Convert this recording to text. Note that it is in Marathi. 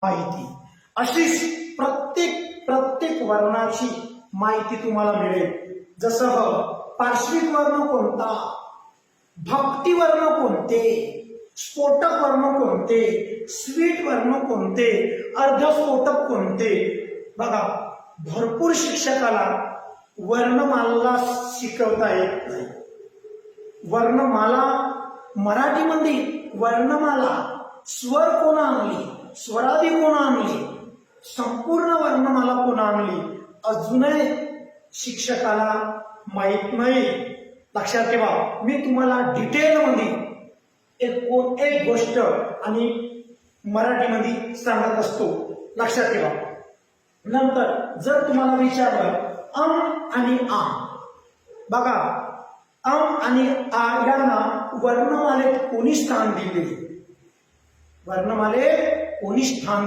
माहिती, अशीच प्रत्येक वर्णाची माहिती तुम्हाला मिळेल. जसं पार्श्विक वर्ण कोणता, भक्ती वर्ण कोणते, स्फोटक वर्ण कोणते, स्वीट वर्ण कोणते, अर्धस्फोटक कोणते. बघा, भरपूर शिक्षकाला वर्णमाला शिकवता येत नाही. वर्णमाला मराठीमध्ये वर्णमाला स्वर कोण आणली, स्वरादी कोण आणली, संपूर्ण वर्णमाला कोण आणली, अजूनही शिक्षकाला माहित नाही. लक्षात ठेवा, मी तुम्हाला डिटेलमध्ये एक गोष्ट आणि मराठीमध्ये सांगत असतो. लक्षात ठेवा. नंतर जर तुम्हाला विचारलं आणि आ, बघा आणि आ यांना वर्णमालेत कोणी स्थान दिले, वर्णमालेत कोणी स्थान